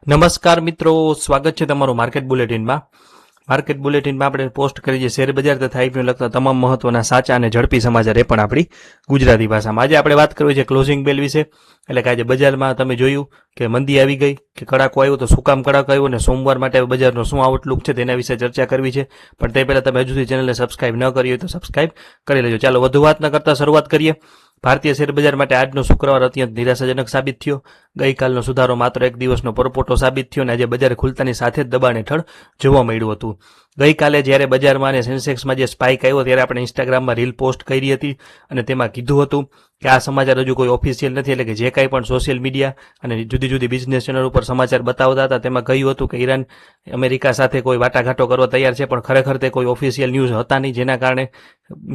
નમસ્કાર મિત્રો, સ્વાગત છે તમારું માર્કેટ બુલેટિનમાં. માર્કેટ બુલેટિનમાં આપણે પોસ્ટ કરી છે શેર બજાર તથા આઈપીઓ લગતા તમામ મહત્વના સાચા અને ઝડપી સમાચાર, એ પણ આપણી ગુજરાતી ભાષામાં. આજે આપણે વાત કરવી છે ક્લોઝિંગ બેલ વિશે. એટલે કે આજે બજારમાં તમે જોયું કે મંદી આવી ગઈ, કે કડાકો આવ્યો, તો શું કામ કડાકો આવ્યો, અને સોમવાર માટે બજારનો શું આઉટલુક છે તેના વિશે ચર્ચા કરવી છે. પણ તે પહેલા તમે હજુ સુધી ચેનલને સબસ્ક્રાઇબ ન કરી હોય તો સબસ્ક્રાઇબ કરી લેજો. ચાલો વધુ વાત ન કરતા શરૂઆત કરીએ. ભારતીય શેર બજાર માટે આજનો શુક્રવાર અત્યંત નિરાશાજનક સાબિત થયો. ગઈકાલનો સુધારો માત્ર એક દિવસનો પરપોટો સાબિત થયો અને આજે બજાર ખુલતાની સાથે જ દબાણ હેઠળ જોવા મળ્યું હતું. ગઈકાલે જ્યારે બજારમાં અને સેન્સેક્સમાં જે સ્પાઇક આવ્યો ત્યારે આપણે ઇન્સ્ટાગ્રામમાં રીલ પોસ્ટ કરી હતી અને તેમાં કીધું હતું કે આ સમાચાર હજુ કોઈ ઓફિશિયલ નથી. એટલે કે જે કાંઈ પણ સોશિયલ મીડિયા અને જુદી જુદી બિઝનેસ ચેનલ ઉપર સમાચાર બતાવતા હતા તેમાં કહ્યું હતું કે ઈરાન અમેરિકા સાથે કોઈ વાટાઘાટો કરવા તૈયાર છે, પણ ખરેખર તે કોઈ ઓફિશિયલ ન્યૂઝ હતા નહીં, જેના કારણે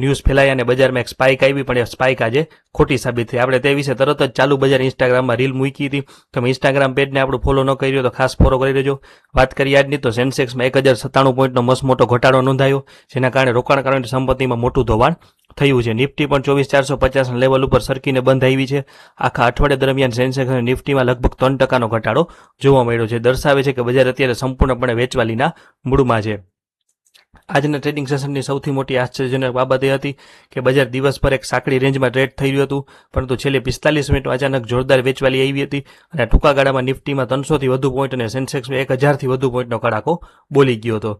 ન્યૂઝ ફેલાયા અને બજારમાં એક સ્પાઇક આવી, પણ એ સ્પાઇક આજે ખોટી સાબિત થઈ. આપણે તે વિશે તરત જ ચાલુ બજાર ઇન્સ્ટાગ્રામમાં રીલ મૂકી હતી. તમે ઇન્સ્ટાગ્રામ પેજને આપણું ફોલો ન કર્યો તો ખાસ ફોલો કરી લેજો. વાત કરીએ આજની, તો સેન્સેક્સમાં 1097 પોઈન્ટનો મસ્ત મોટો ઘટાડો નોંધાયો, જેના કારણે રોકાણકારોની સંપત્તિમાં મોટું ધોવાણ થયું છે. નિફ્ટી પણ 24,450 લેવલ ઉપર સરકીને બંધ આવી છે. આખા અઠવાડિયા દરમિયાન સેન્સેક્સ અને નિફ્ટીમાં લગભગ 3% ઘટાડો જોવા મળ્યો છે. દર્શાવે છે કે બજાર અત્યારે સંપૂર્ણપણે વેચવાલીના મૂડમાં છે. આજના ટ્રેડિંગ સેશનની સૌથી મોટી આશ્ચર્યજનક બાબત એ હતી કે બજાર દિવસભર એક સાંકડી રેન્જમાં ટ્રેડ થઈ રહ્યું હતું, પરંતુ છેલ્લે 45 મિનિટમાં અચાનક જોરદાર વેચવાલી આવી હતી અને ટૂંકા ગાળામાં નિફ્ટીમાં 300થી વધુ પોઈન્ટ અને સેન્સેક્સમાં 1000થી વધુ પોઈન્ટનો કડાકો બોલી ગયો હતો.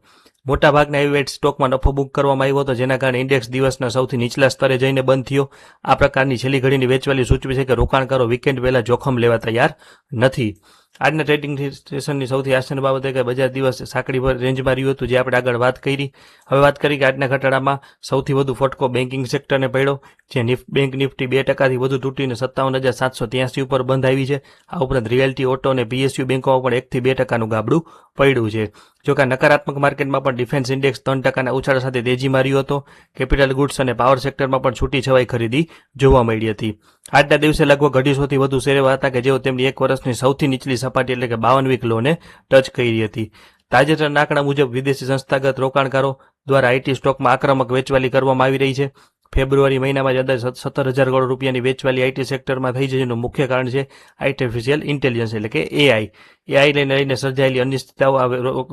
મોટાભાગના હેવીવેટ સ્ટોકમાં નફો બુક કરવામાં આવ્યો હતો, જેના કારણે ઇન્ડેક્સ દિવસના સૌથી નીચલા સ્તરે જઈને બંધ થયો. આ પ્રકારની છેલ્લી ઘડીની વેચવાલી સૂચવે છે કે રોકાણકારો વીકેન્ડ પહેલા જોખમ લેવા તૈયાર નથી. આજના ટ્રેડિંગ સેશનની સૌથી આશ્ચર્યની બાબત એ કે બજાર દિવસ સાંકડી રેન્જમાં રહ્યું હતું, જે આપણે આગળ વાત કરી. હવે વાત કરી કે આજના ઘટાડામાં સૌથી વધુ ફટકો બેન્કિંગ સેક્ટરને પડ્યો, જે બેંક નિફ્ટી 2%થી વધુ તૂટીને 57,783 ઉપર બંધ આવી છે. આ ઉપરાંત રિયલ્ટી, ઓટો અને પીએસયુ બેંકોમાં પણ 1 થી 2% ગાબડું પડ્યું છે. જોકે નકારાત્મક માર્કેટમાં પણ ડિફેન્સ ઇન્ડેક્સ 3%ના ઉછાળા સાથે તેજીમાં રહ્યો હતો. કેપિટલ ગુડ્સ અને પાવર સેક્ટરમાં પણ છૂટી છવાઈ ખરીદી જોવા મળી હતી. આજના દિવસે લગભગ 250થી વધુ શેર એવા હતા કે જેઓ તેમની એક વર્ષની સૌથી નીચલી સપાટી એટલે કે 52 વીક લોને ટચ કરી હતી. તાજેતરના આંકડા મુજબ વિદેશી સંસ્થાગત રોકાણકારો દ્વારા આઈટી સ્ટોકમાં આક્રમક વેચવાલી કરવામાં આવી રહી છે. ફેબ્રુઆરી મહિનામાં જ અંદાજે 17,000 કરોડ રૂપિયાની વેચવાલી આઈટી સેક્ટરમાં થઈ છે, જેનું મુખ્ય કારણ છે આર્ટિફિશિયલ ઇન્ટેલિજન્સ એટલે કે એઆઈ. એઆઈ લઈને સર્જાયેલી અનિશ્ચિતતાઓ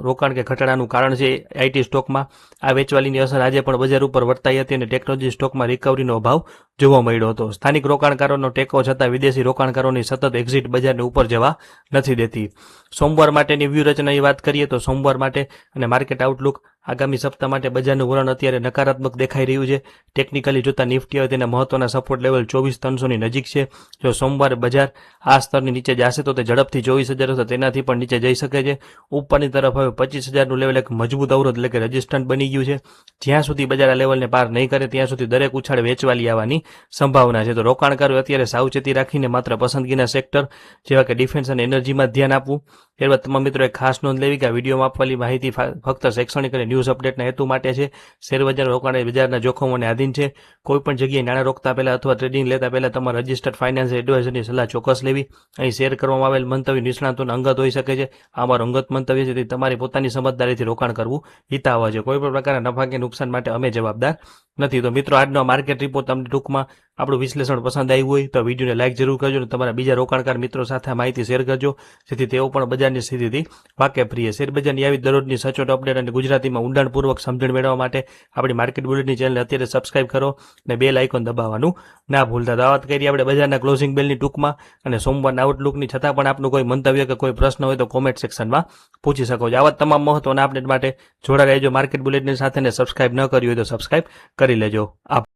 રોકાણ કે ઘટાડાનું કારણ છે આઈટી સ્ટોકમાં. આ વેચવાલીની અસર આજે પણ બજાર ઉપર વર્તાઈ હતી અને ટેકનોલોજી સ્ટોકમાં રિકવરીનો અભાવ જોવા મળ્યો હતો. સ્થાનિક રોકાણકારોનો ટેકો છતાં વિદેશી રોકાણકારોની સતત એક્ઝિટ બજારને ઉપર જવા નથી દેતી. સોમવાર માટેની વ્યૂહરચનાની વાત કરીએ તો સોમવાર માટે અને માર્કેટ આઉટલુક આગામી સપ્તાહ માટે બજારનું વલણ અત્યારે નકારાત્મક દેખાઈ રહ્યું છે. ટેકનિકલી જોતા નિફ્ટી હવે તેના મહત્વના સપોર્ટ લેવલ 24,300ની નજીક છે. જો સોમવારે બજાર આ સ્તરની નીચે જશે તો તે ઝડપથી 24,000 અથવા તેનાથી પણ નીચે જઈ શકે છે. ઉપરની તરફ હવે 25,000નું લેવલ એક મજબૂત અવરોધ એટલે કે રેઝિસ્ટન્ટ બની ગયું છે. જ્યાં સુધી બજાર આ લેવલને પાર નહીં કરે ત્યાં સુધી દરેક ઉછાળ વેચવાલી આવવાની સંભાવના છે. તો રોકાણકારો અત્યારે સાવચેતી રાખીને માત્ર પસંદગીના સેક્ટર જેવા કે ડિફેન્સ અને એનર્જીમાં ધ્યાન આપવું. ત્યારબાદ તમામ મિત્રો એક ખાસ નોંધ લેવી કે આ વિડીયોમાં આપવાની માહિતી ફક્ત શૈક્ષણિક અને ન્યૂઝ અપડેટના હેતુ માટે છે. શેરબજાર રોકાણ બજારના જોખમોને આધીન છે. કોઈપણ જગ્યાએ નાણાં રોકતા પહેલા અથવા ટ્રેડિંગ લેતા પહેલા તમારા રજિસ્ટર્ડ ફાઇનાન્શિયલ એડવાઇઝરની સલાહ ચોક્કસ લેવી. અહીં શેર કરવામાં આવેલ મંતવ્ય નિષ્ણાતોના અંગત હોઈ શકે છે. આ અમારું અંગત મંતવ્ય છે, તેથી તમારી પોતાની સમજદારીથી રોકાણ કરવું હિતાવહ છે. કોઈપણ પ્રકારના નફા કે નુકસાન માટે અમે જવાબદાર નથી. તો મિત્રો, આજનો માર્કેટ રિપોર્ટ તમને ટૂંકમાં આપણું વિશ્લેષણ પસંદ આવ્યું હોય તો વિડીયોને લાઇક જરૂર કરજો અને તમારા બીજા રોકાણકાર મિત્રો સાથે માહિતી શેર કરજો, જેથી તેઓ પણ બજારની સ્થિતિથી વાકેફ રહીએ. શેરબજારની આવી દરરોજની સચોટ અપડેટ અને ગુજરાતીમાં ઊંડાણપૂર્વક સમજણ મેળવવા માટે આપણી માર્કેટ બુલેટિન ચેનલ અત્યારે સબસ્ક્રાઇબ કરો અને બેલ આઇકોન દબાવવાનું ના ભૂલતા. વાત કરીએ આપણે બજારના ક્લોઝિંગ બેલની ટૂંકમાં અને સોમવારના આઉટલુકની. છતાં પણ આપનું કોઈ મંતવ્ય કે કોઈ પ્રશ્ન હોય તો કોમેન્ટ સેક્શનમાં પૂછી શકો છો. આવા તમામ મહત્વના અપડેટ માટે જોડાઈ રહેજો માર્કેટ બુલેટિન સાથે, અને સબસ્ક્રાઇબ ન કર્યું હોય તો સબસ્ક્રાઇબ કરી લેજો.